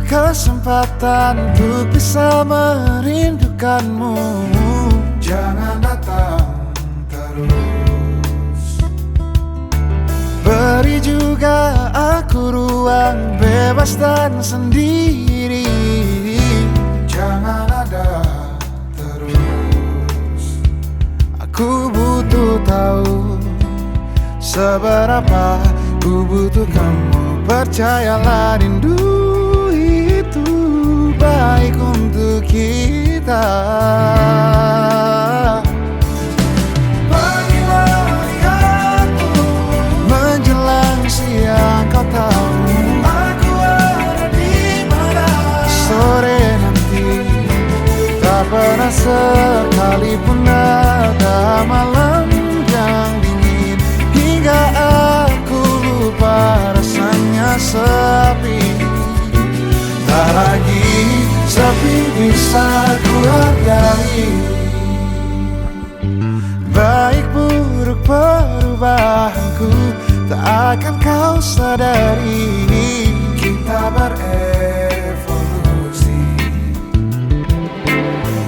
kesempatan untuk bisa merindukanmu. Jangan datang terus. Beri juga aku ruang bebas dan sendiri. Jangan ada terus. Aku butuh tahu seberapa ku butuh kamu. Percayalah, rindu itu baik untuk kita. Pagilah lihatku menjelang siang, kau tahu aku ada di mana. Sore nanti tak pernah sekalipun ada malam yang dingin hingga aku lupa rasanya sepi. Tak lagi sepi bisa ku hargai. Baik buruk perubahanku tak akan kau sadari. Kita berevolusi.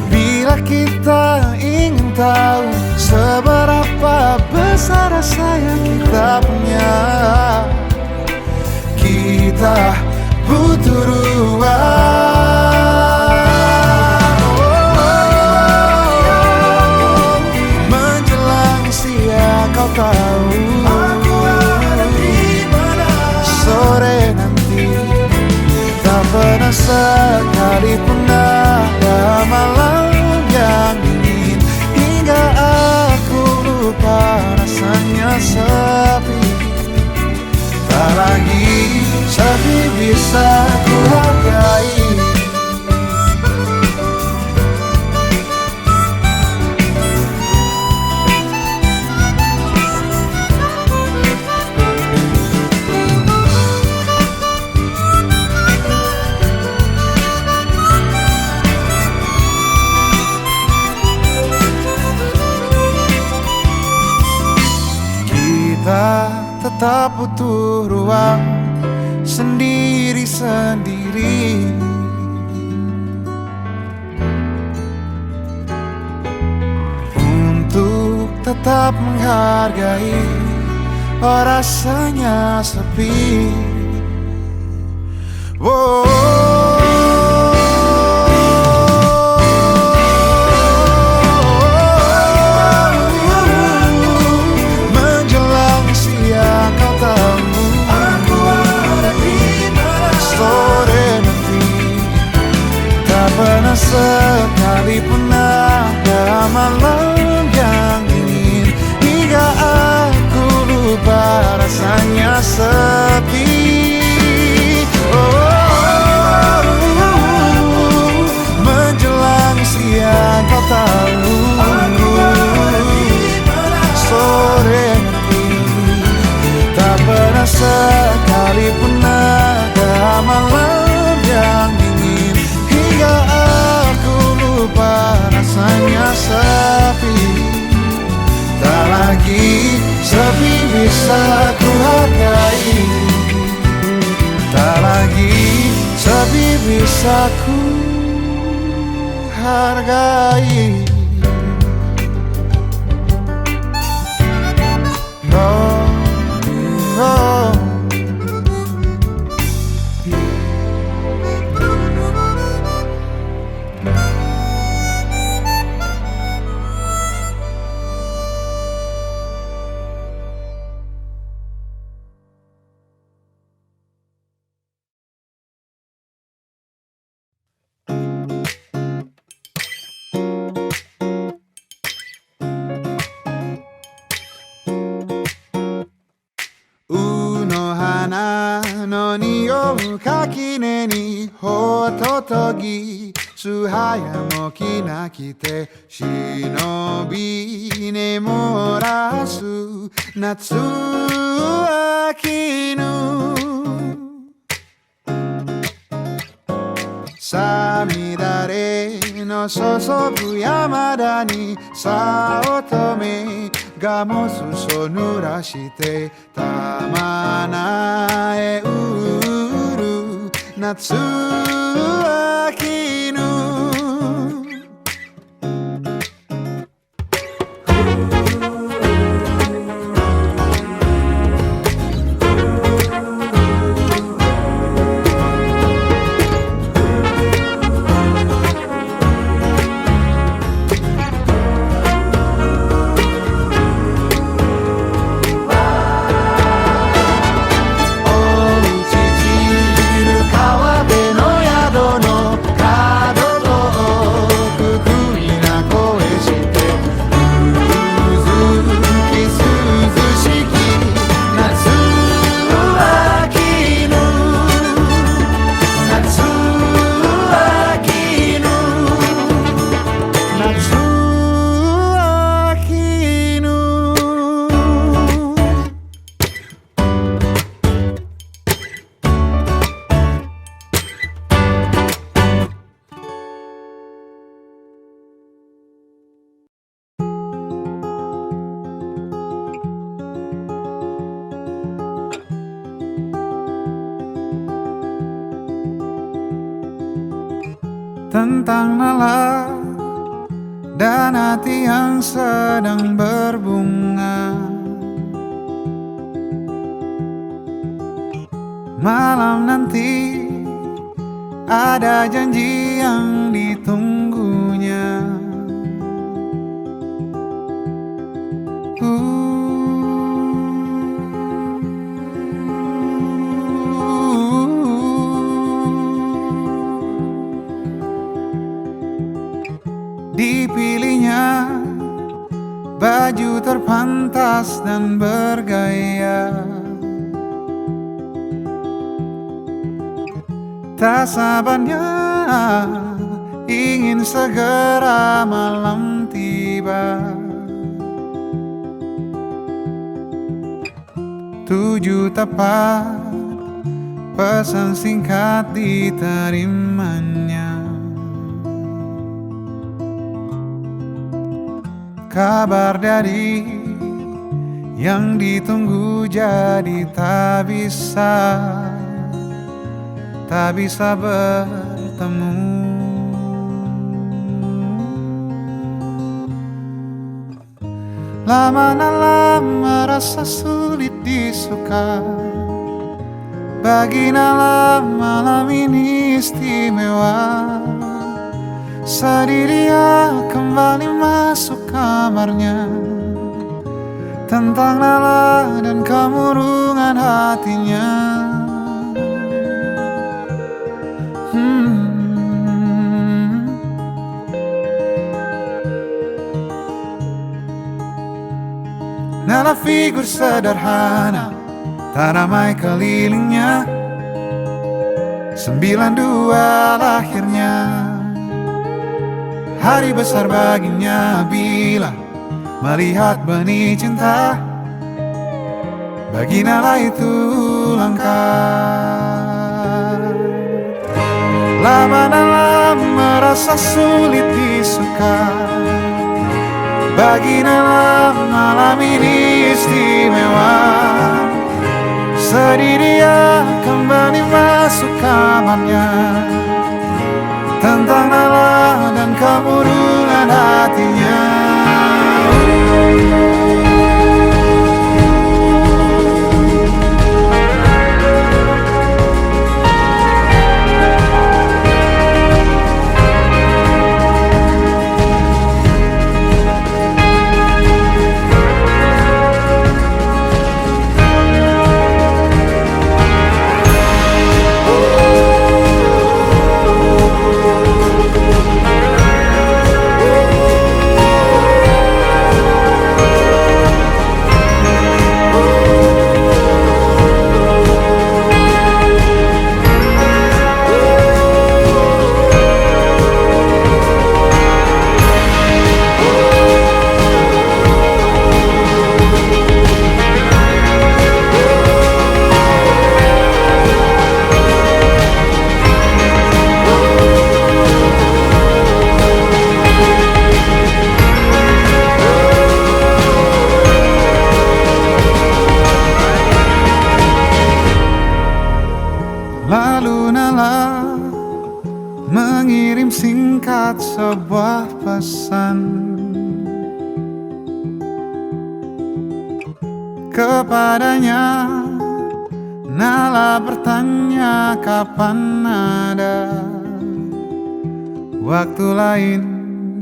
Bila kita ingin tahu seberapa besar rasa yang kita punya, kita butuh ruang. Menjelang siang, kau tahu aku ada di mana. Sore nanti tak pernah sekalipun ada malam yang dingin hingga aku lupa rasanya sepi. Tak lagi sepi bisa ku hargai. Kita tetap butuh ruang sendiri-sendiri untuk tetap menghargai rasanya sepi. Menjelang siang, kau tahu aku ada di mana. Sore nanti tak pernah sekalipun ada malam yang dingin hingga aku lupa rasanya sepi. Menjelang siang, kau tahu aku ada di mana. Sore nanti tak pernah sekalipun ada malam yang dingin hingga aku lupa rasanya sepi. Tak lagi sepi bisa ku hargai. Tak lagi sepi bisa ku hargai. Oh, oh. Kakine ni hototogi Suhaya mokina kite Shinobi ne morasu Natsu akinu Samidare no sosobu yamada ni Saotome ga mosuso nurashite Tamana e uru Natsu tentang nalar dan hati yang sedang berbunga. Malam nanti ada janji yang ditunggunya. Dipilihnya baju terpantas dan bergaya. Tak sabarnya ingin segera malam tiba. 7 tepat pesan singkat diterimanya. Kabar dari yang ditunggu jadi tak bisa bertemu. Lama-lama merasa sulit disuka. Bagi Nala malam ini istimewa. Sedih dia kembali masuk kamarnya. Tentang Nala dan kemurungan hatinya. Nala figur sederhana, tak ramai kelilingnya. 92 lahirnya. Hari besar baginya bila melihat benih cinta. Bagi Nala itu langka. Lama-lama merasa sulit disuka. Bagi Nala malam ini istimewa. Sedih dia kembali masuk kamarnya. Tentang Nala dan kemurungan hatinya. Lalu Nala mengirim singkat sebuah pesan kepadanya. Nala bertanya kapan ada waktu lain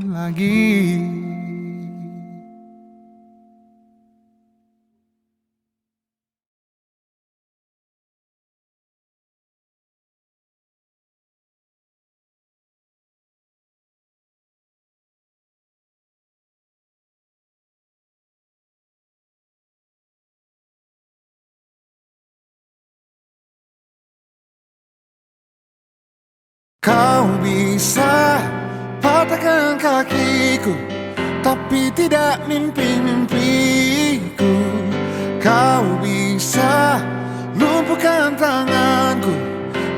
lagi. Kau bisa patahkan kakiku, tapi tidak mimpi-mimpiku. Kau bisa lumpuhkan tanganku,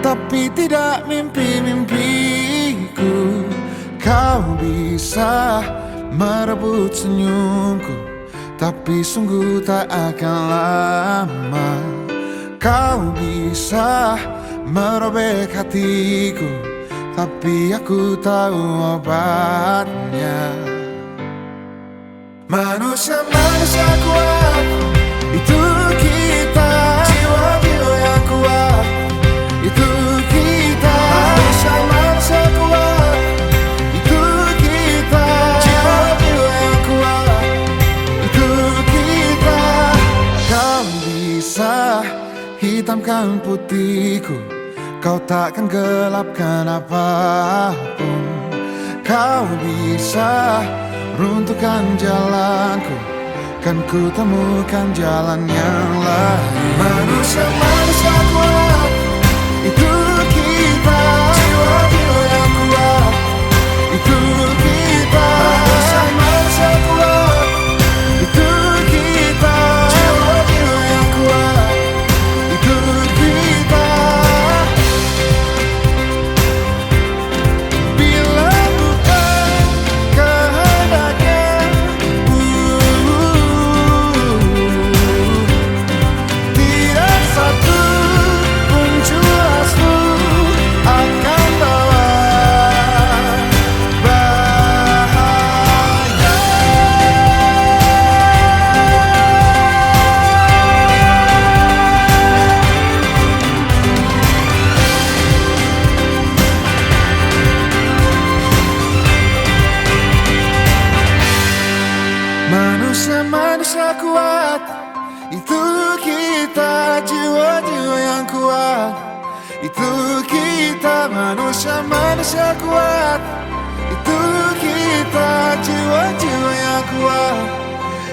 tapi tidak mimpi-mimpiku. Kau bisa merebut senyumku, tapi sungguh tak akan lama. Kau bisa merobek hatiku, tapi aku tahu obatnya. Manusia-manusia kuat, itu kita. Jiwa-jiwa yang kuat, itu kita. Manusia-manusia kuat, itu kita. Jiwa-jiwa yang kuat, itu kita. Kau bisa hitamkan putihku, kau takkan gelapkan apapun. Kau bisa runtuhkan jalanku, kan ku temukan jalan yang lain. Manusia-manusia kuat, itu kita. Jiwa-jiwa yang kuat, itu kita. Manusia-manusia kuat, itu kita. Jiwa-jiwa yang kuat, itu kita. Bila bukan kehendaknya, tidak satu pun jelasmu akan bawa bahaya. Manusia-manusia kuat, itu kita. Jiwa-jiwa yang kuat, itu kita. Manusia-manusia kuat, itu kita. Jiwa-jiwa yang kuat,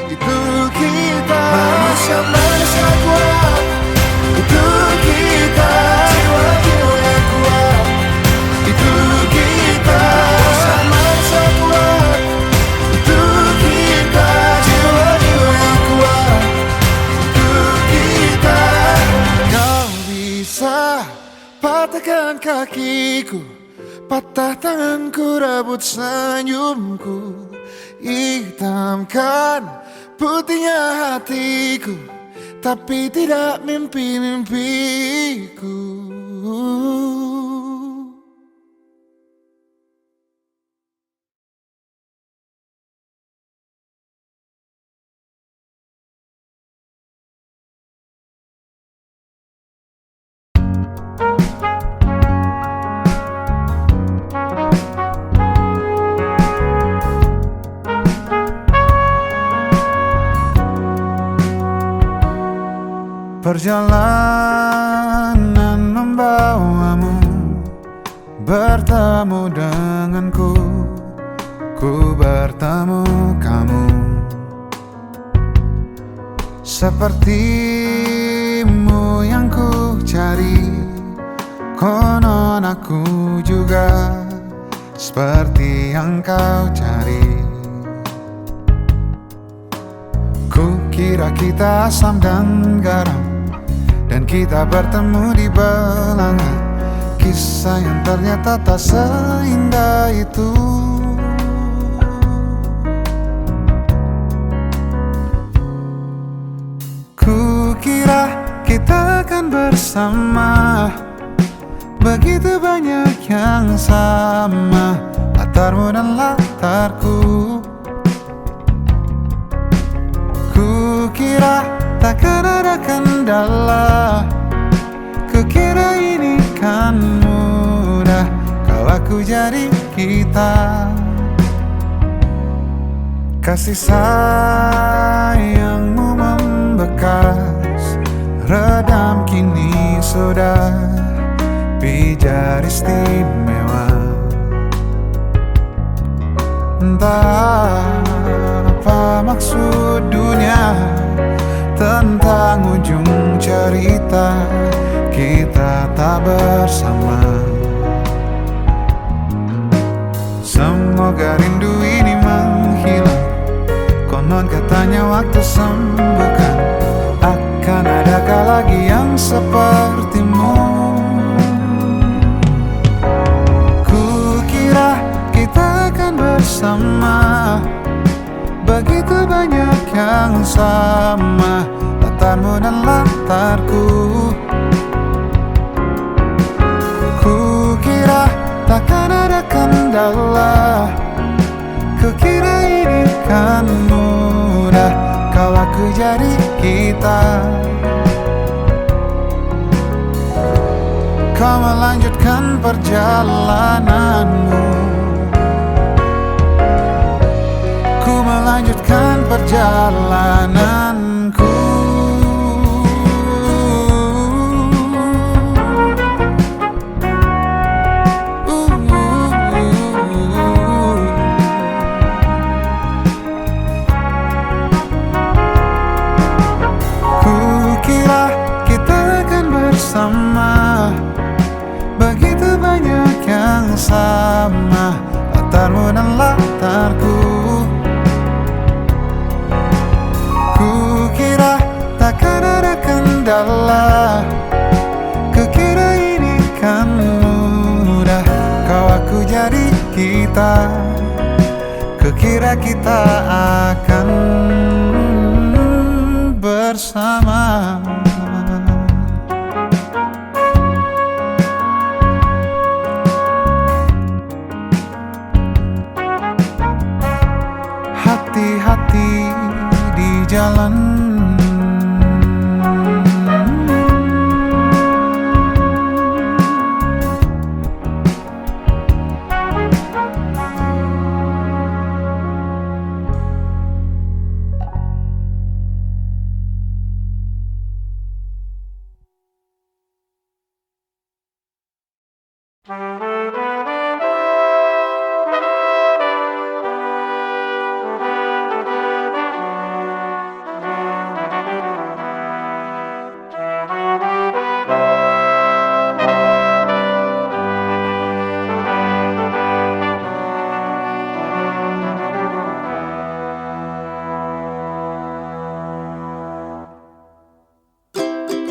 itu kita. Manusia-manusia kuat, itu kita. Jiwa-jiwa yang kuat, itu kita. Manusia-manusia kuat, itu kita. Jiwa-jiwa yang kuat, itu kita. Kau bisa patahkan kakiku, patah tanganku, rebut senyumku, hitamkan putihnya hatiku, tapi tidak mimpi-mimpiku. Perjalanan membawamu bertemu denganku, ku bertemu kamu. Sepertimu yang ku cari, konon aku juga seperti yang kau cari. Ku kira kita asam dan garam, dan kita bertemu di belanga. Kisah yang ternyata tak seindah itu. Ku kira kita akan bersama, begitu banyak yang sama, latarmu dan latarku. Ku kira takkan ada kendala, kukira ini kan mudah kalau aku jadi kita. Kasih sayangmu membekas, redam kini sudah pijar istimewa. Entah apa maksud dunia tentang ujung cerita kita tak bersama. Semoga rindu ini menghilang, konon katanya waktu sembuhkan. Akan adakah lagi yang sepertimu? Kukira kita akan bersama, begitu banyak yang sama, latarmu dan latarku. Kukira takkan kita. Kau melanjutkan perjalananmu, ku melanjutkan perjalananku. Kukira kita akan bersama, begitu banyak yang sama, latarmu dan latarku. Kukira takkan ada kendala, kukira ini kan mudah. Kau aku jadi kita, kukira kita akan bersama. Hati-hati di jalan,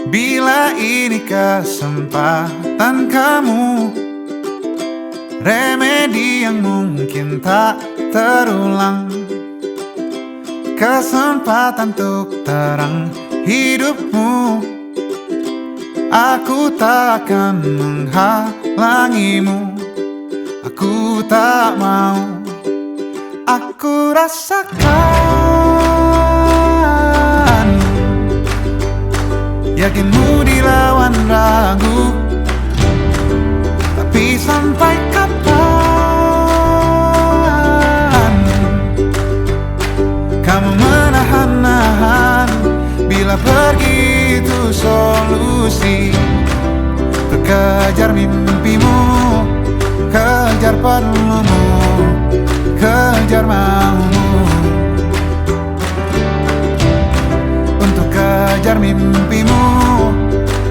bila ini kesempatan kamu, remedi yang mungkin tak terulang, kesempatan untuk terang hidupmu. Aku tak akan menghalangimu, aku tak mau. Aku rasakan yakinmu dilawan ragu, tapi sampai kapan kamu menahan-nahan? Bila pergi itu solusi, untuk kejar mimpimu, kejar perlumu, kejar maumu. Untuk kejar mimpimu,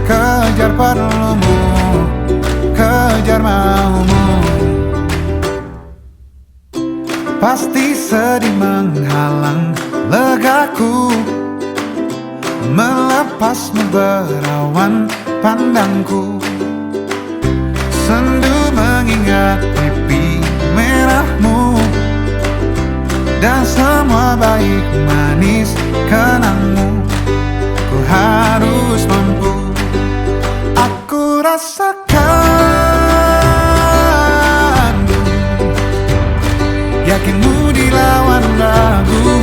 kejar perlumu, kejar maumu. Pasti sedih menghalang legaku, melepasmu berawan pandangku. Sendu mengingat pipi merahmu, dan semua baik manis kenangmu. Ku harus mampu, aku rasakan yakinmu dilawan ragu,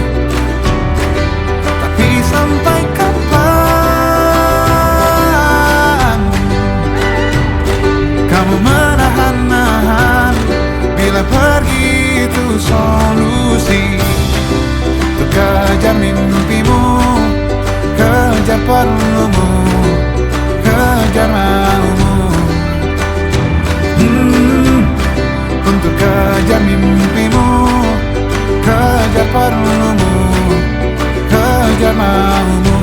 tapi sampai kapan kamu menahan-nahan? Bila pergi itu solusi, untuk kejar mimpimu, kejar perlumu, kejar maumu. Untuk kejar mimpimu, kejar perlumu, kejar maumu.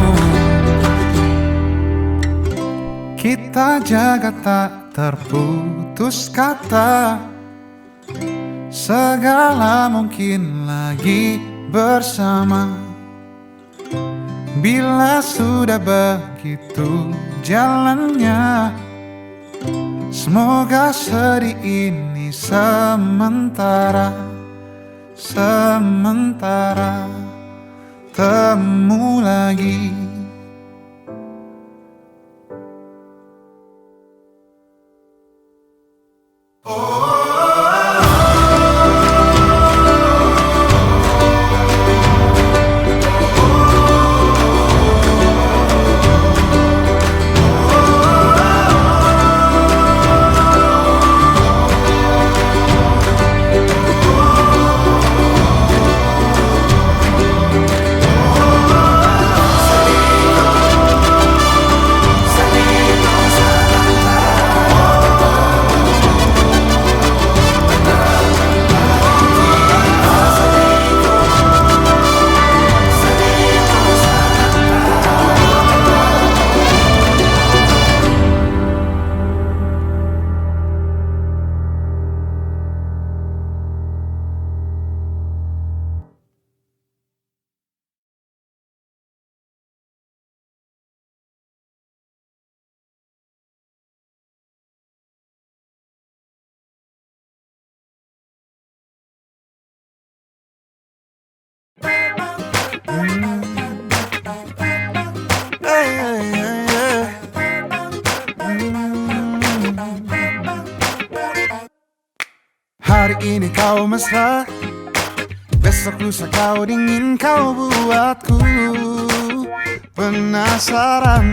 Kita jaga tak terputus kata, segala mungkin lagi bersama. Bila sudah begitu jalannya, semoga sedih ini sementara, sementara temu lagi. Hari ini kau mesra, besok lusa kau dingin, kau buatku penasaran.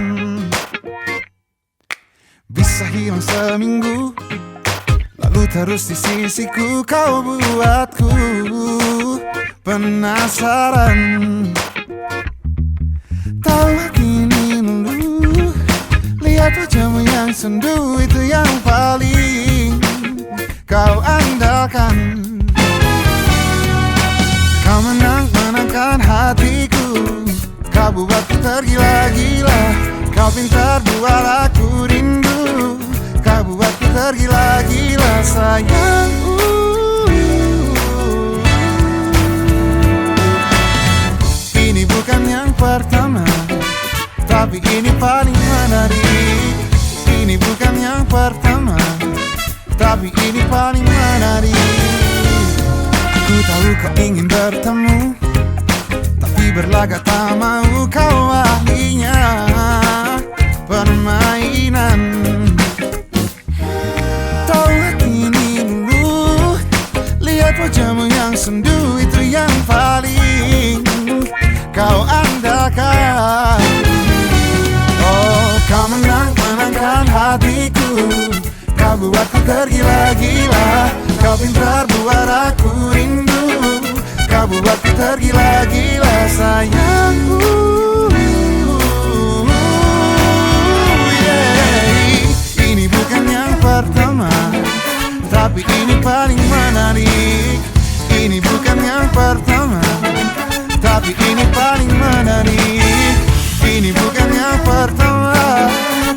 Bisa hilang seminggu, lalu terus di sisiku, kau buatku penasaran. Tahu ini dulu, lihat wajahmu yang sendu, itu yang paling kau andalkan. Kau menangkan hatiku, kau buatku tergila-gila. Kau pintar buat aku rindu, kau buatku tergila-gila sayang. Ini bukan yang pertama, tapi ini paling menarik. Ini bukan yang pertama, tapi ini paling menarik. Ku tahu kau ingin bertemu, tapi berlagak tak mau, kau ahlinya permainan. Tahu hati ini dulu, lihat wajahmu yang sendu, itu yang paling kau andalkan. Oh, kau menangkan hatiku, kau buatku tergila-gila. Kau pintar buat aku rindu, kau buatku tergila-gila sayangku. Ini bukan yang pertama, tapi ini paling menarik. Ini bukan yang pertama, tapi ini paling menarik. Ini bukan yang pertama,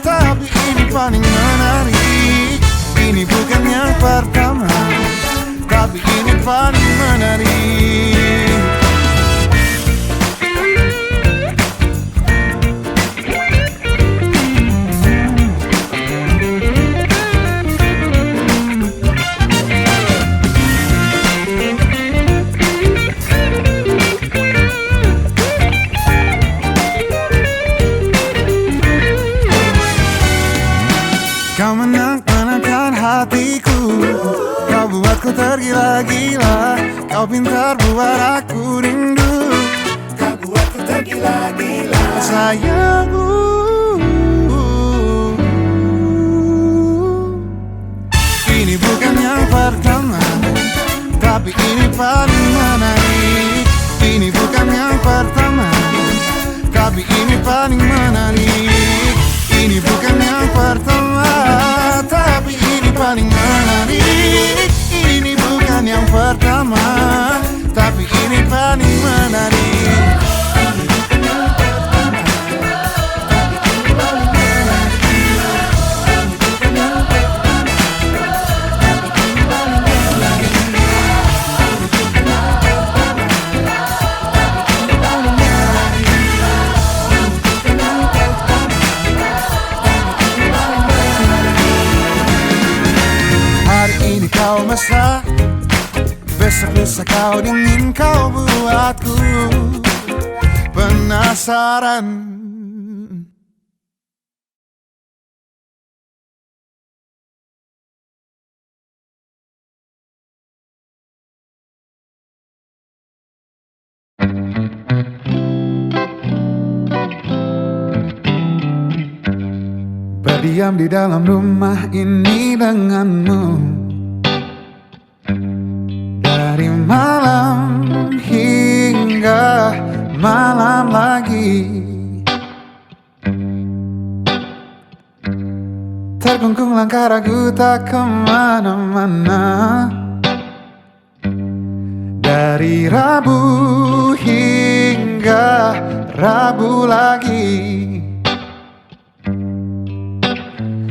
tapi ini paling menarik. Ini bukan yang pertama, tapi ini paling menarik. Kau menangkan hatiku, kau buatku tergila-gila. Kau pintar buat aku rindu, kau buatku tergila-gila sayangku. Ini bukan yang pertama, tapi ini paling menarik. Ini bukan yang pertama, tapi ini paling menarik. Ini bukan yang pertama, tapi ini paling menarik. Ini bukan yang pertama, tapi ini paling menarik. Kau mesra, besok lusa kau dingin, kau buatku penasaran. Berdiam di dalam rumah ini denganmu, dari malam hingga malam lagi. Terkungkung langkah ragu tak kemana-mana, dari Rabu hingga Rabu lagi.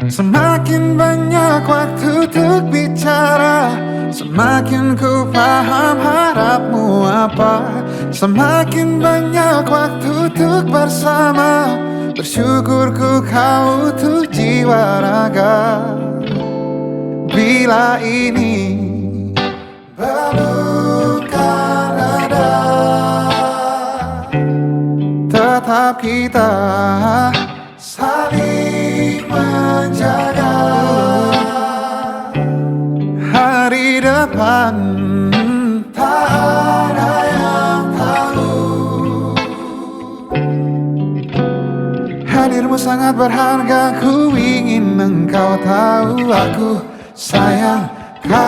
Semakin banyak waktu untuk bicara, semakin ku paham harapmu apa. Semakin banyak waktu untuk bersama, bersyukurku kau tuh jiwa raga. Bila ini belum kan ada, tetap kita saling menjaga. Hari depan depan tak ada yang tahu. Hadirmu sangat berharga, ku ingin engkau tahu. Aku sayang kamu.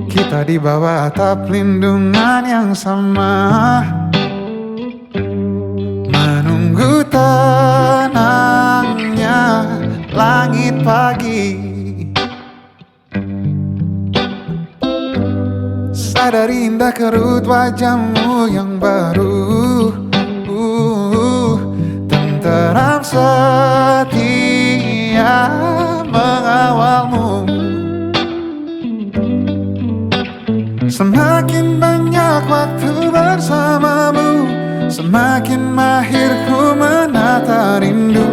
Kita di bawah atap lindungan yang sama, menunggu tenangnya langit pagi. Sadari indah kerut wajahmu yang baru, tenteram setia mengawalmu. Semakin banyak waktu bersamamu, semakin mahir ku menata rindu.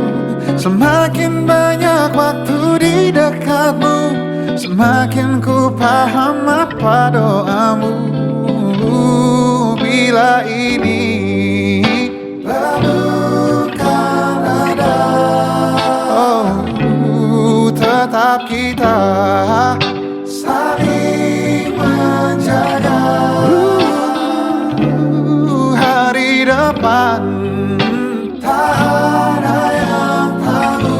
Semakin banyak waktu di dekatmu, semakin ku paham apa doamu. Bila ini bukan ada, oh, tetap kita saling menjaga. Hari depan tak ada yang tahu.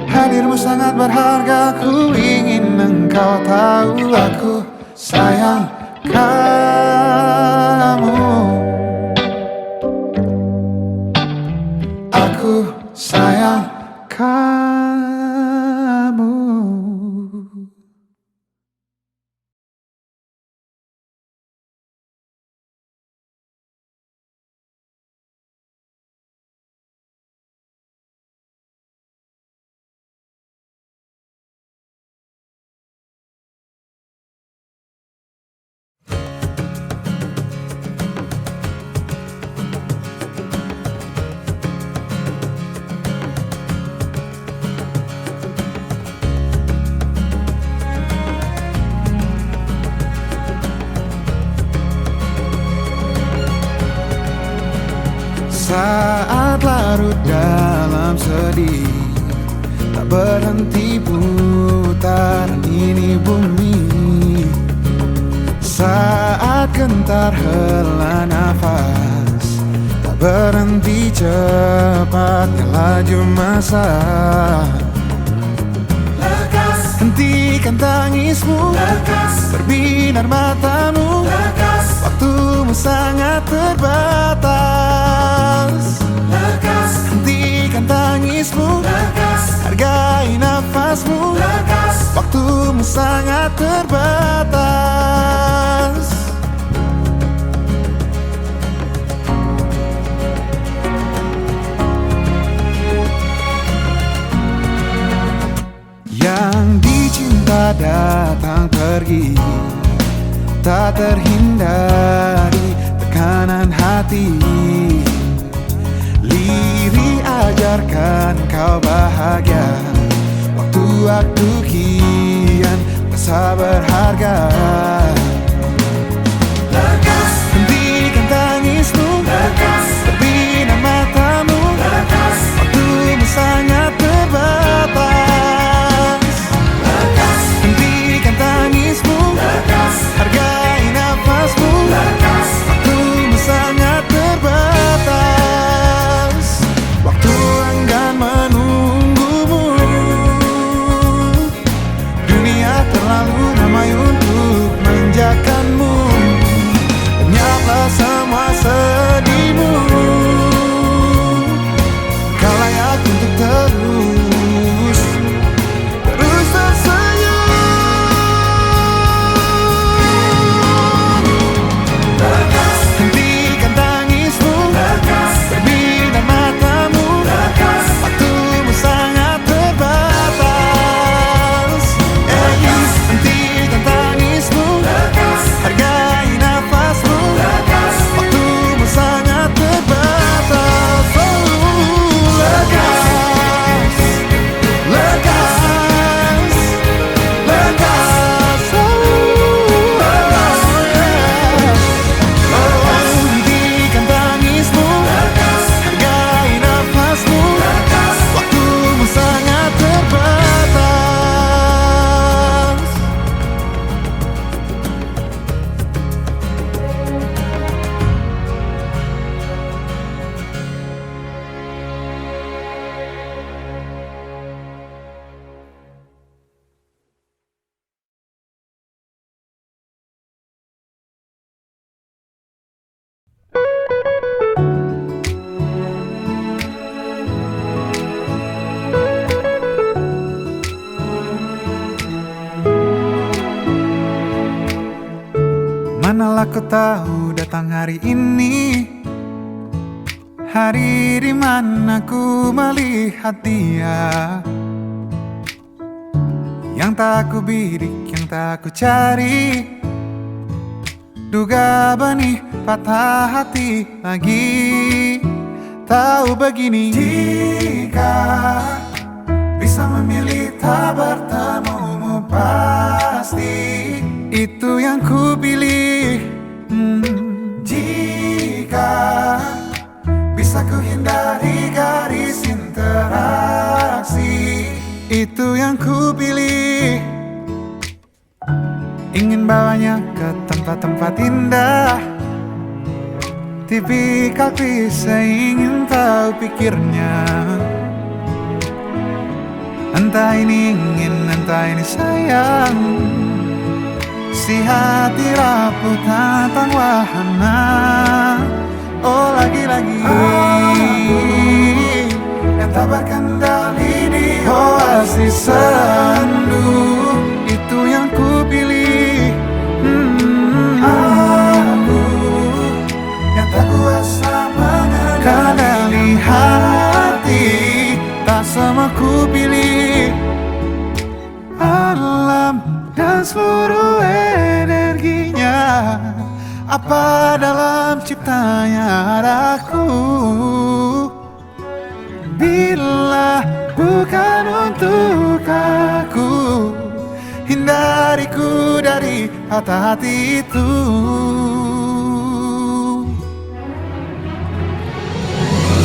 Hadirmu sangat berharga, ku ingin engkau tahu. Aku sayang kamu. Aku sayang kamu. Saat larut dalam sedih, tak berhenti putar ini bumi. Saat gentar hela nafas, tak berhenti cepatnya laju masa. Lekas, hentikan tangismu. Lekas, berbinar matamu. Lekas, waktumu sangat terbatas. Lekas, hentikan tangismu. Lekas, hargai nafasmu. Lekas, waktumu sangat terbatas. Yang dicinta datang pergi, tak terhindari tekanan hati. Liri ajarkan kau bahagia, waktu-waktu kian terasa berharga. Lekas, hentikan tangismu. Lekas, berbinar matamu. Lekas, waktumu sangat terbatas. Lekas, hentikan tangismu. Lekas, hargai nafasmu. Lekas, waktumu sangat terbatas. Waktu enggan menunggumu, dunia terlalu ramai untuk Manalah ku tahu datang hari ini, hari di mana ku melihat dia, yang tak ku bidik, yang tak ku cari. Duga benih patah hati lagi. Tahu begini, jika bisa memilih tak bertemumu, pasti itu yang ku pilih. Jika bisa ku hindari garis interaksi, itu yang ku pilih. Ingin bawanya ke tempat-tempat indah, tipikal klise ingin tahu pikirnya. Entah ini ingin, entah ini sayang, si hati rapuh tantang wahana. Oh lagi-lagi aku yang tak berkendali di oasis sendu, itu yang ku pilih. Aku yang tak kuasa mengendali hati, tak sama ku pilih. Alam dan seluruh energinya, apa dalam ciptanya adaku. Bila bukan untuk aku, hindariku dari patah hati itu.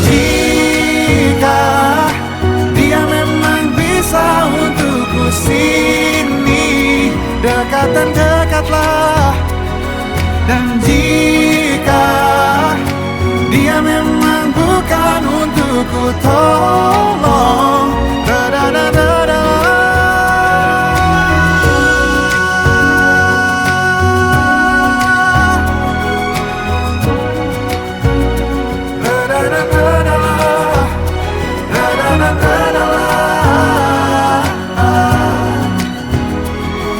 Jika dia memang bisa untukku sini, dekat dan dekatlah. Dan jika dia memang bukan untukku, tolong da-da-da-da-da.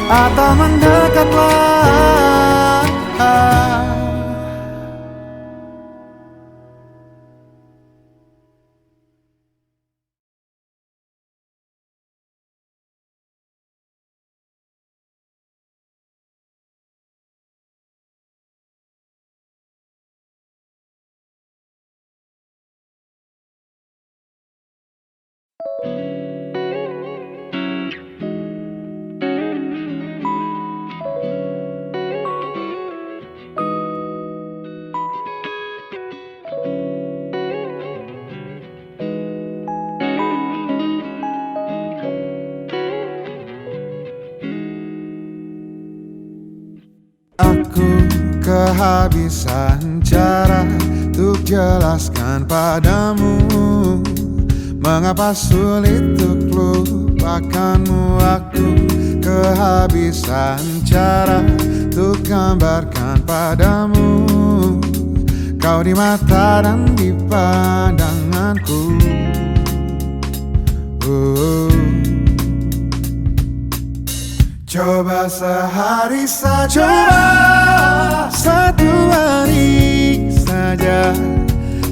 Atau mendekatlah. Aku kehabisan cara untuk jelaskan padamu mengapa sulit untuk lupakanmu. Aku kehabisan cara untuk gambarkan padamu kau di mata dan di pandanganku. Coba sehari saja, coba satu hari saja,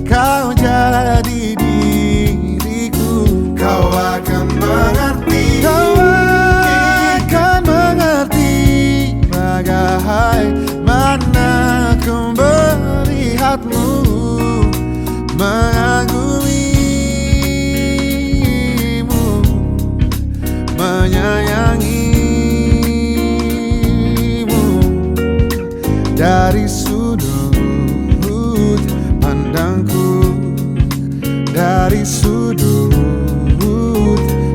kau jadi diriku. Kau akan mengerti, kau akan mengerti bagaimana ku melihatmu, mengagumimu, menyayangi. Dari sudut pandangku, dari sudut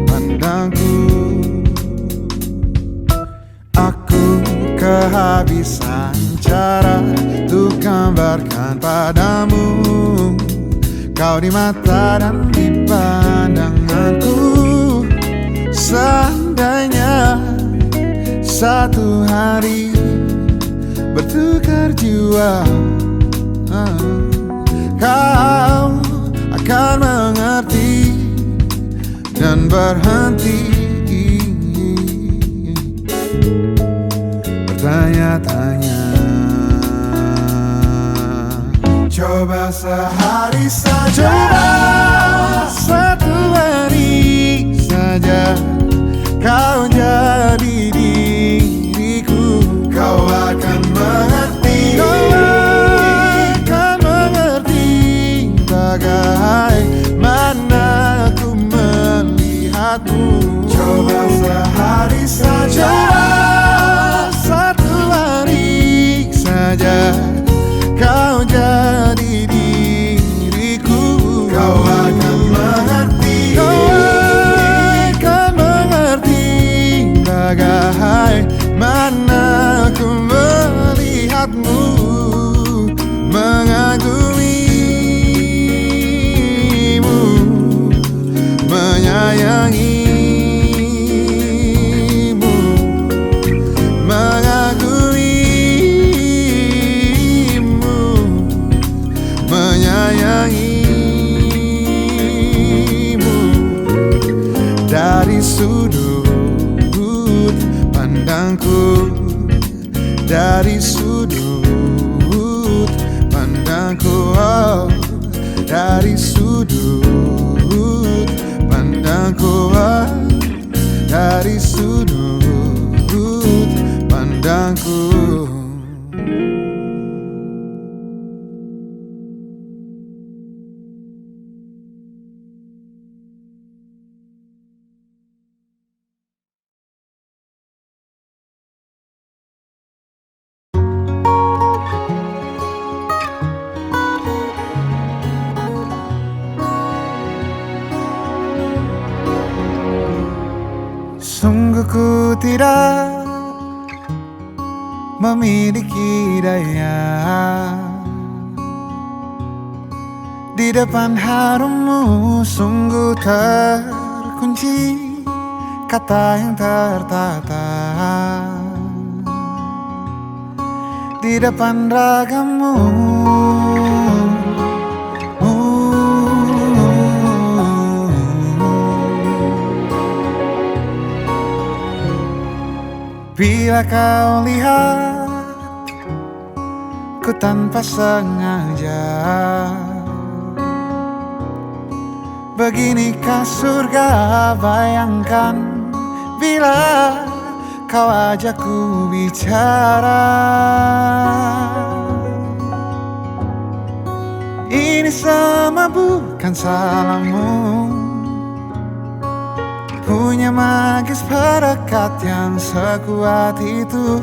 pandangku, aku kehabisan cara untuk gambarkan padamu kau di mata dan di pandanganku. Seandainya satu hari bertukar jiwa, kau akan mengerti dan berhenti bertanya-tanya. Coba sehari saja, Coba satu hari saja kau jadi diriku. kau akan mengerti. Kau akan mengerti bagaimana ku melihatmu. Coba sehari saja, Coba satu hari saja kau jadi diriku. kau akan mengerti. Kau akan mengerti bagaimana ku melihatmu, mengagumimu, menyayangimu, mengagumimu, menyayangimu. Dari sudut pandangku, dari sudut pandangku, oh, dari sudut pandangku, oh, dari sudut pandangku. Sungguh ku tidak memiliki daya di depan harummu. Sungguh terkunci kata yang tertata di depan ragamu. Bila kau lihat ku tanpa sengaja, beginikah surga? Bayangkan bila kau ajak ku bicara. Ini semua bukan salahmu, punya magis perekat yang sekuat itu.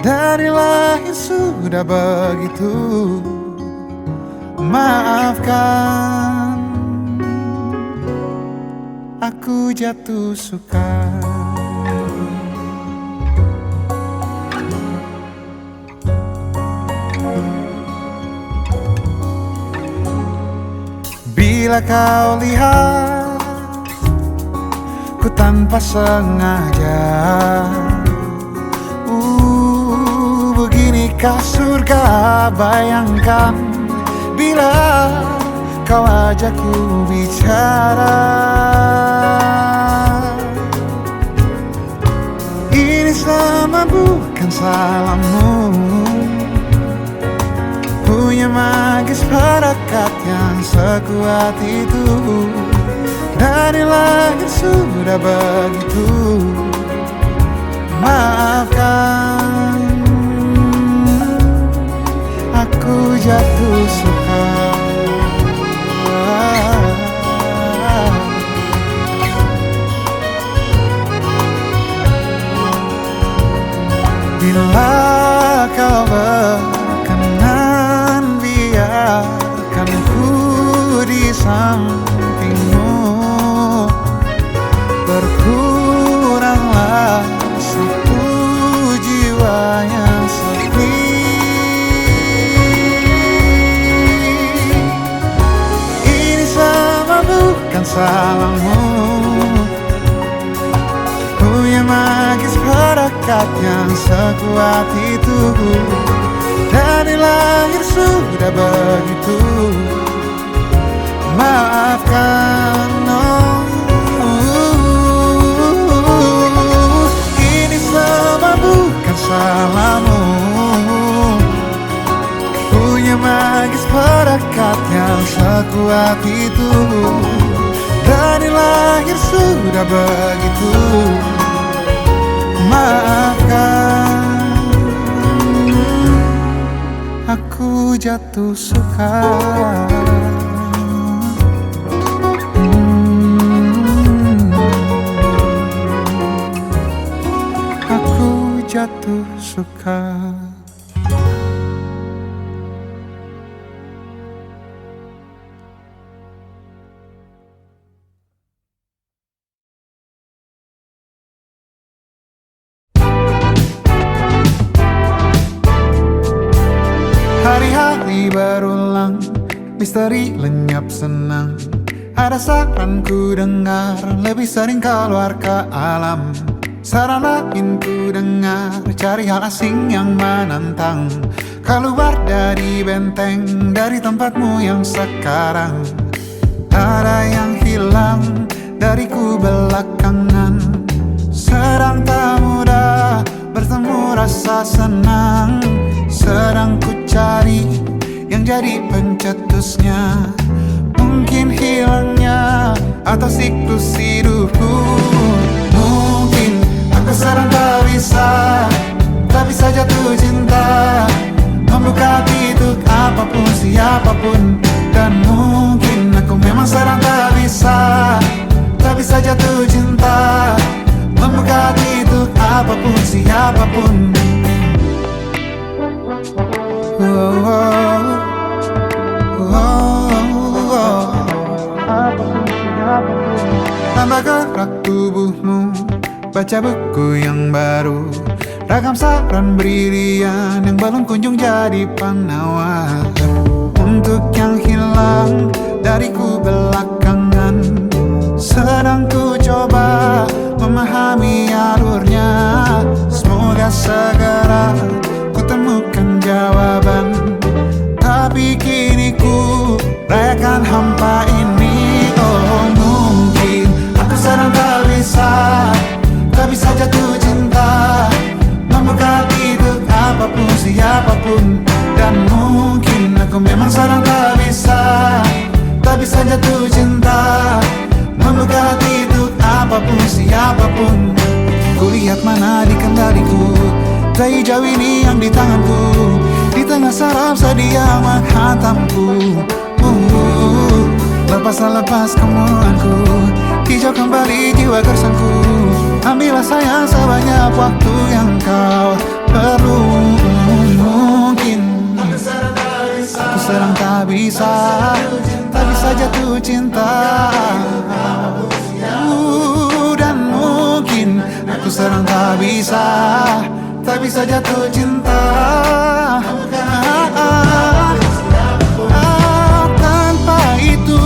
Dari lahir sudah begitu. Maafkan, aku jatuh suka. Bila kau lihat ku tanpa sengaja, beginikah surga? Bayangkan bila kau ajak ku bicara. Ini semua bukan salahmu, punya magis perekat yang sekuat itu. Dari lahir sudah begitu. Maafkan, aku jatuh suka. Bila kau berkenan, biarkan ku di sampingmu. Berkuranglah satu jiwa yang sepi. Ini semua bukan salahmu, punya magis perekat yang sekuat itu. Dari lahir sudah begitu. Maafkan, oh, ini semua bukan salahmu, punya magis yang sekuat itu. Dari lahir sudah begitu. Maafkan, aku jatuh suka. Aku jatuh suka. Hari-hari berulang, misteri lenyap senang. Ada saran ku dengar, lebih sering keluar ke alam. Saran lain ku dengar, cari hal asing yang menantang. Keluar dari benteng, dari tempatmu yang sekarang. Ada yang hilang dariku belakangan. Sedang tak mudah bertemu rasa senang. Sedang ku cari yang jadi pencetusnya. Mungkin hilangnya atau siklus hidupku. Mungkin aku sedang tak bisa jatuh cinta, membuka hati untuk apapun siapapun. Dan mungkin aku memang sedang tak bisa jatuh cinta, membuka hati untuk apapun siapapun. Tambah gerak tubuhmu, baca buku yang baru. Ragam saran brilian yang belum kunjung jadi penawar. Untuk yang hilang dariku belakangan, sedang ku coba memahami alurnya. Semoga segera kutemukan jawaban. Tapi kini ku rayakan hampa ini. Oh, mungkin aku sedang tak bisa jatuh cinta, membuka hati untuk apapun siapapun. Dan mungkin aku memang sedang tak bisa jatuh cinta, membuka hati untuk apapun siapapun. Kulihat mana di kendaliku, dari jauh ini yang di tanganku. Di tengah saraf sedia menghantamku. Lepas kemuanku, hijau kembali jiwa gersanku. Ambillah sayang sebanyak waktu yang kau perlu. Mungkin aku sedang tak bisa jatuh cinta. Dan mungkin aku sedang tak bisa jatuh cinta. Tanpa itu,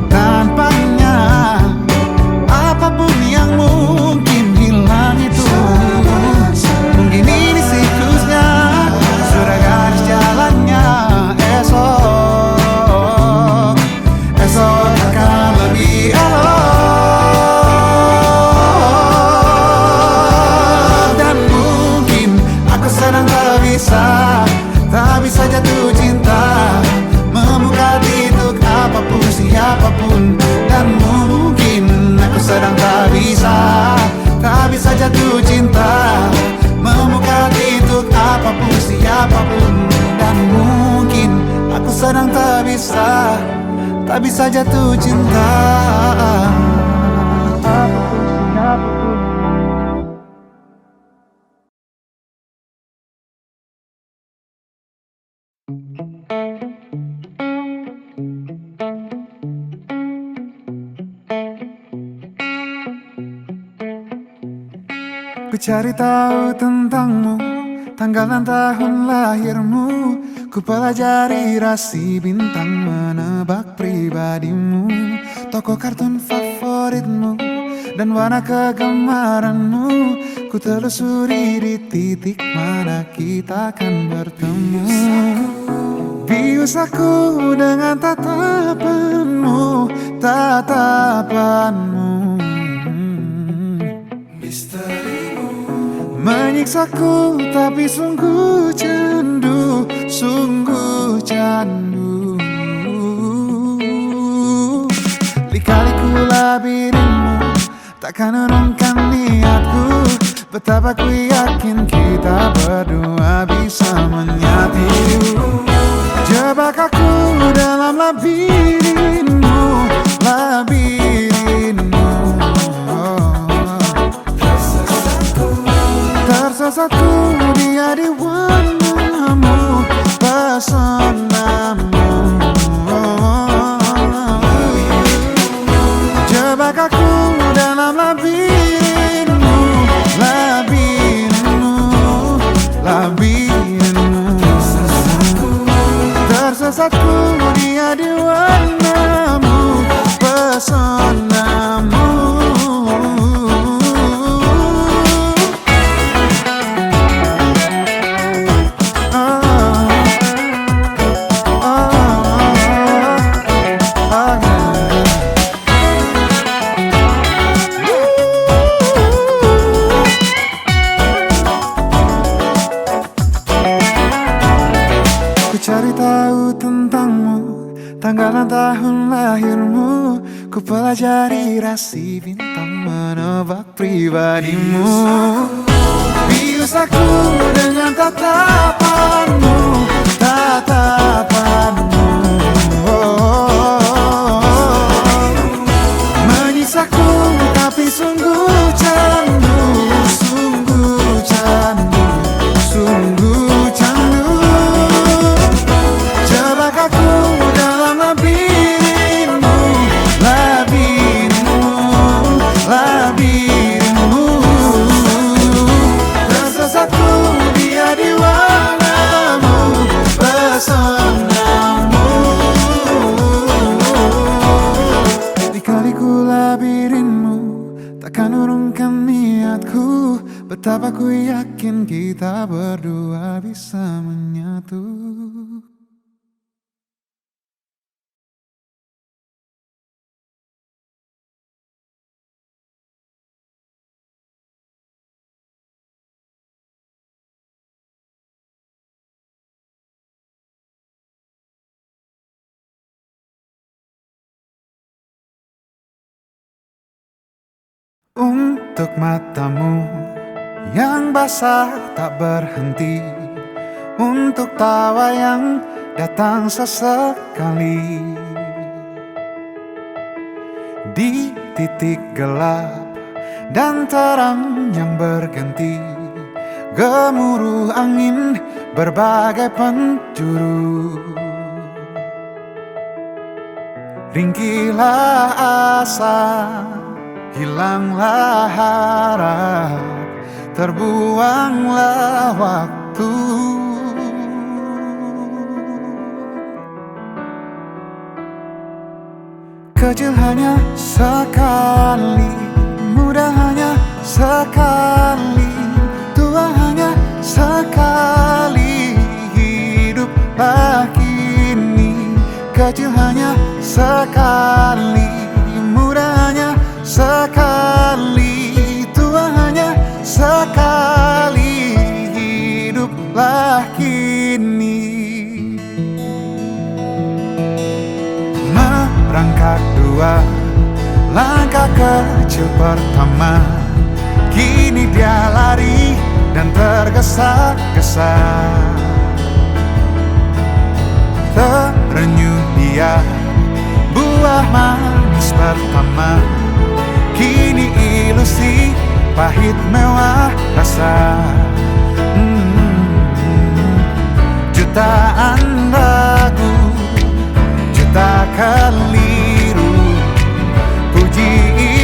tanpanya, apapun yang mungkin hilang itu. Mungkin ini siklusnya, sudah garis jalannya. Esok akan lebih elok. Dan mungkin aku sedang tak bisa jatuh cinta, membuka hati untuk apapun siapapun. Dan mungkin aku sedang tak bisa jatuh cinta, membuka hati untuk apapun siapapun. Dan mungkin aku sedang tak bisa jatuh cinta. Ku cari tahu tentangmu, tanggal dan tahun lahirmu. Ku pelajari rasi bintang, menebak pribadimu. Tokoh kartun favoritmu dan warna kegemaranmu. Ku telusuri di titik mana kita akan bertemu. Bius aku dengan tatapanmu. Menyiksaku tapi sungguh candu. labirinmu, takkan urungkan niatku. Betapa ku yakin kita berdua bisa menyatu. Jebak aku dalam labirinmu, labirinmu. Tersesatku dia di warnamu, pesonamu. Jebak aku dalam labirinmu, labirinmu, labirinmu. Tersesatku dia di warnamu, pesonamu. Cari tahu tentangmu, tanggal dan tahun lahirmu. Ku pelajari rasi bintang menebak pribadimu. Bius aku dengan tatapanmu, tatapanmu. Menyisaku tapi sungguh candu, sungguh candu, sungguh candu. Aku dalam labirinmu, labirinmu, labirinmu. Tersesatku dia di warnamu, pesonamu. Di-kaliku labirinmu, takkan urungkan niatku. Betapa ku yakin kita berdua bisa menyatu. Untuk matamu yang basah tak berhenti, untuk tawa yang datang sesekali. Di titik gelap dan terang yang berganti, gemuruh angin berbagai penjuru. Ringkilah asa, hilanglah harap, terbuanglah waktu. Kecil hanya sekali, muda hanya sekali, tua hanya sekali. Hiduplah kini, kecil hanya sekali, muda hanya sekali, tua hanya sekali. Hiduplah kini. Merangkak dua langkah kecil pertama, kini dia lari dan tergesa-gesa. Terenyuh dia buah manis pertama, kini ilusi pahit mewah rasa. Jutaan ragu, juta keliru, puji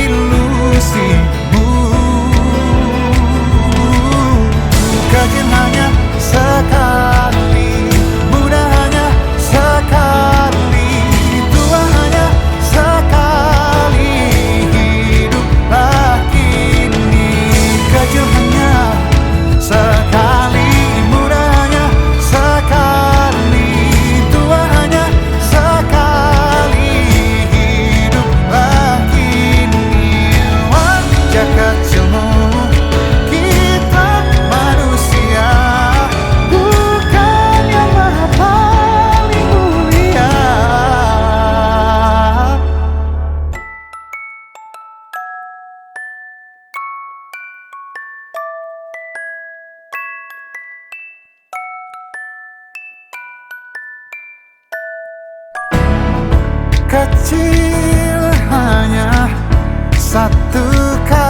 ilusimu. Kecil hanya sekali, muda hanya sekali, tua hanya sekali. Hiduplah kini, kecil hanya sekali, muda hanya sekali, tua hanya sekali. kecil hanya satu kali